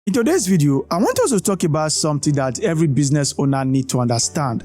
In today's video, I want us to talk about something that every business owner needs to understand.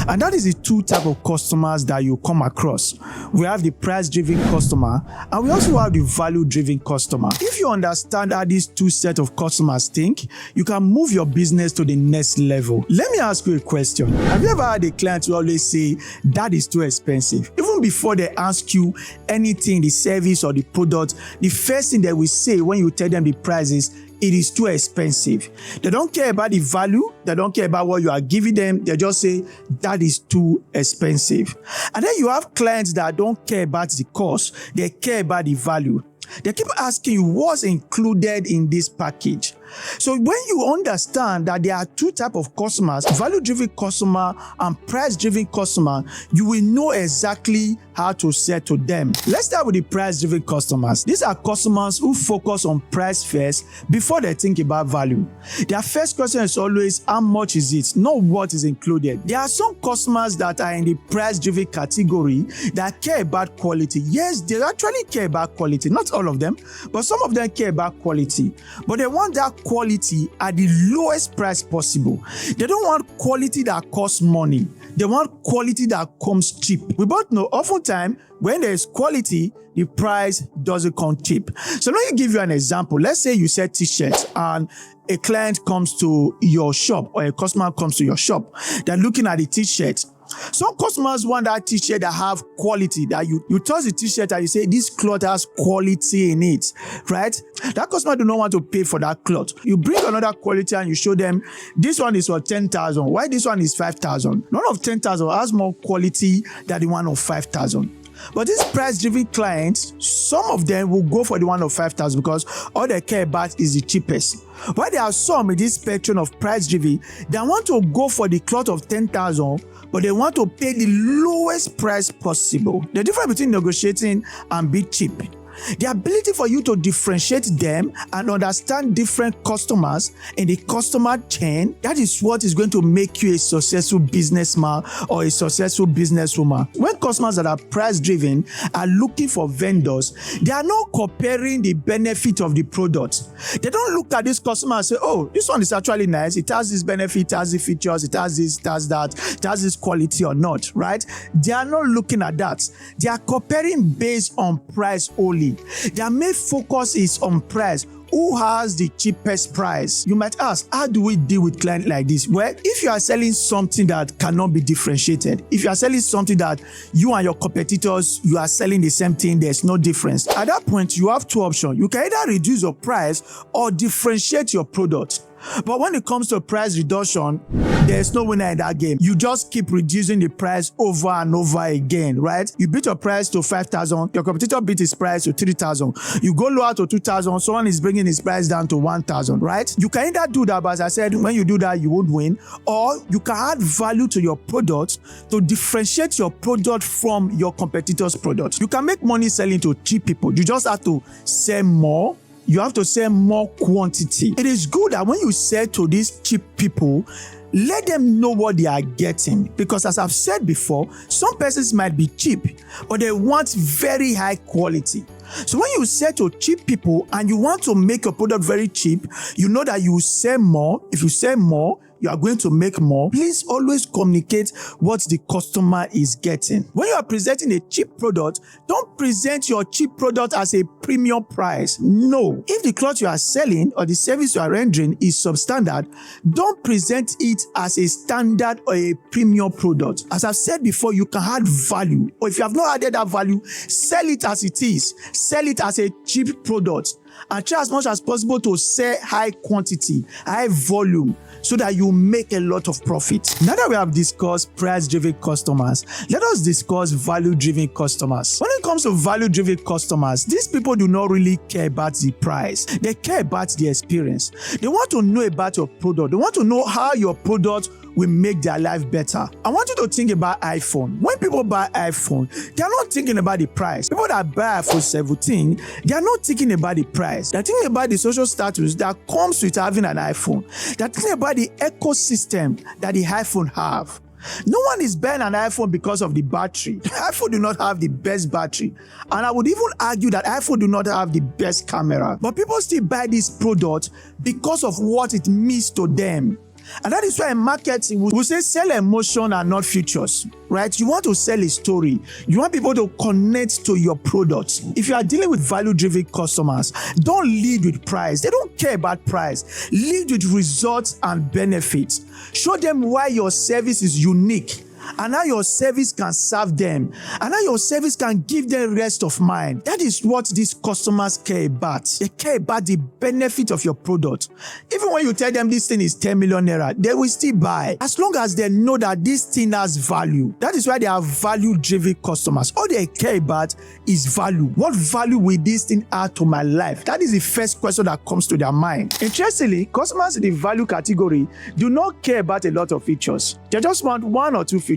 And that is the two types of customers that you come across. We have the price-driven customer and we also have the value-driven customer. If you understand how these two sets of customers think, you can move your business to the next level. Let me ask you a question. Have you ever had a client who always say, that is too expensive? Even before they ask you anything, the service or the product, the first thing they will say when you tell them the price is, it is too expensive. They don't care about the value. They don't care about what you are giving them. They just say, that is too expensive. And then you have clients that don't care about the cost. They care about the value. They keep asking you what's included in this package. So when you understand that there are two types of customers, value-driven customer and price-driven customer, you will know exactly how to sell to them. Let's start with the price-driven customers. These are customers who focus on price first before they think about value. Their first question is always, how much is it? Not what is included. There are some customers that are in the price-driven category that care about quality. Yes, they actually care about quality. Not all of them, but some of them care about quality. But they want that quality at the lowest price possible. They don't want quality that costs money. They want quality that comes cheap. We both know oftentimes when there's quality, the price doesn't come cheap. So let me give you an example. Let's say you sell t-shirts and a client comes to your shop or a customer comes to your shop. They're looking at the t-shirt. Some customers want that t-shirt that have quality, that you touch the t-shirt and you say, this cloth has quality in it, right? That customer do not want to pay for that cloth. You bring another quality and you show them, this one is for 10,000. Why this one is 5,000? None of 10,000 has more quality than the one of 5,000. But these price-driven clients, some of them will go for the one of 5,000 because all they care about is the cheapest. While there are some in this spectrum of price-driven, they want to go for the cloth of 10,000, but they want to pay the lowest price possible. The difference between negotiating and being cheap. The ability for you to differentiate them and understand different customers in the customer chain, that is what is going to make you a successful businessman or a successful businesswoman. When customers that are price-driven are looking for vendors, they are not comparing the benefit of the product. They don't look at this customer and say, oh, this one is actually nice. It has this benefit, it has the features, it has this, it has that, it has this quality or not, right? They are not looking at that. They are comparing based on price only. Their main focus is on price. Who has the cheapest price? You might ask, how do we deal with clients like this? Well, if you are selling something that cannot be differentiated, if you are selling something that you and your competitors, you are selling the same thing, there's no difference. At that point, you have two options. You can either reduce your price or differentiate your product. But when it comes to price reduction, there's no winner in that game. You just keep reducing the price over and over again, right? You beat your price to 5,000, your competitor beat his price to 3,000. You go lower to 2,000, someone is bringing his price down to 1,000, right? You can either do that, but as I said, when you do that, you won't win. Or you can add value to your product to differentiate your product from your competitor's product. You can make money selling to cheap people. You just have to sell more. You have to sell more quantity. It is good that when you sell to these cheap people, let them know what they are getting. Because as I've said before, some persons might be cheap, but they want very high quality. So when you sell to cheap people and you want to make your product very cheap, you know that you will sell more. If you sell more, you are going to make more. Please always communicate what the customer is getting. When you are presenting a cheap product, don't present your cheap product as a premium price. No. If the cloth you are selling or the service you are rendering is substandard, don't present it as a standard or a premium product. As I've said before, you can add value. Or if you have not added that value, sell it as it is. Sell it as a cheap product. And try as much as possible to sell high quantity, high volume, so that you make a lot of profit. Now that we have discussed price-driven customers, let us discuss value-driven customers. When it comes to value-driven customers, these people do not really care about the price. They care about the experience. They want to know about your product. They want to know how your product will make their life better. I want you to think about iPhone. When people buy iPhone, they are not thinking about the price. People that buy iPhone 17, they are not thinking about the price. They are thinking about the social status that comes with having an iPhone. They are thinking about the ecosystem that the iPhone have. No one is buying an iPhone because of the battery. iPhone do not have the best battery. And I would even argue that iPhone do not have the best camera. But people still buy this product because of what it means to them. And that is why in marketing, we say sell emotion and not features, right? You want to sell a story. You want people to connect to your product. If you are dealing with value-driven customers, don't lead with price. They don't care about price. Lead with results and benefits. Show them why your service is unique and how your service can serve them, and how your service can give them rest of mind. That is what these customers care about. They care about the benefit of your product. Even when you tell them this thing is 10 million naira, they will still buy, as long as they know that this thing has value. That is why they are value-driven customers. All they care about is value. What value will this thing add to my life? That is the first question that comes to their mind. Interestingly, customers in the value category do not care about a lot of features. They just want one or two features.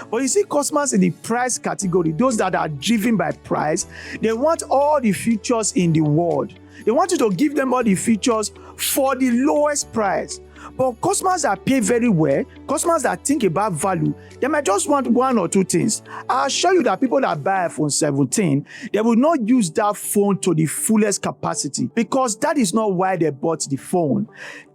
But you see, customers in the price category, those that are driven by price, they want all the features in the world. They want you to give them all the features for the lowest price. But customers that pay very well, customers that think about value, they might just want one or two things. I'll show you that people that buy iPhone 17, they will not use that phone to the fullest capacity, because that is not why they bought the phone.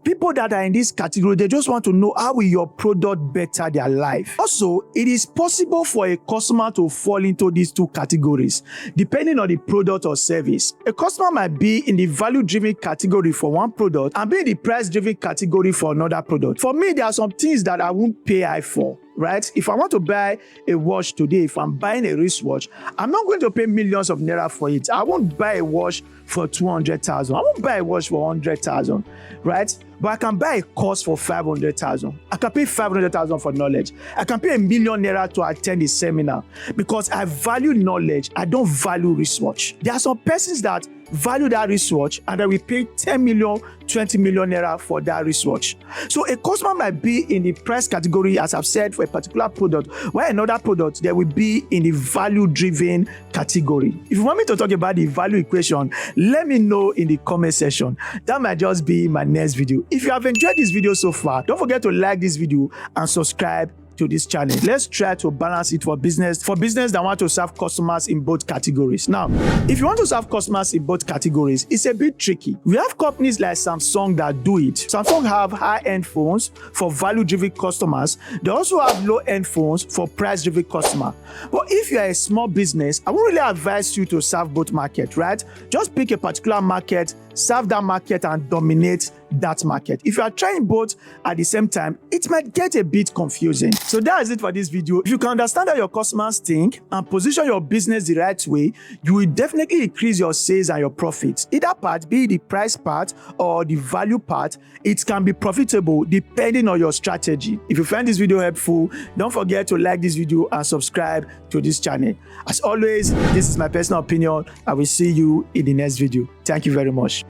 People that are in this category, they just want to know how will your product better their life. Also, it is possible for a customer to fall into these two categories, depending on the product or service. A customer might be in the value-driven category for one product and be in the price-driven category for another product. For me, there are some things that I won't pay high for. Right? If I want to buy a watch today, if I'm buying a wristwatch, I'm not going to pay millions of naira for it. I won't buy a watch for 200,000. I won't buy a watch for 100,000, right? But I can buy a course for 500,000. I can pay 500,000 for knowledge. I can pay 1 million naira to attend a seminar, because I value knowledge. I don't value wristwatch. There are some persons that value that wristwatch and they will pay 10 million, 20 million naira for that wristwatch. So a customer might be in the price category, as I've said, for a particular product, while another product, they will be in the value-driven category. If you want me to talk about the value equation, let me know in the comment section. That might just be my next video. If you have enjoyed this video so far, don't forget to like this video and subscribe to this channel. Let's try to balance it for business that want to serve customers in both categories. Now, if you want to serve customers in both categories, it's a bit tricky. We have companies like Samsung that do it. Samsung have high-end phones for value-driven customers. They also have low-end phones for price-driven customers. But if you are a small business, I won't really advise you to serve both markets, right? Just pick a particular market, serve that market, and dominate that market. If you are trying both at the same time, it might get a bit confusing. So that is it for this video. If you can understand how your customers think and position your business the right way, you will definitely increase your sales and your profits. Either part, be it the price part or the value part, it can be profitable depending on your strategy. If you find this video helpful, don't forget to like this video and subscribe to this channel. As always, this is my personal opinion. I will see you in the next video. Thank you very much.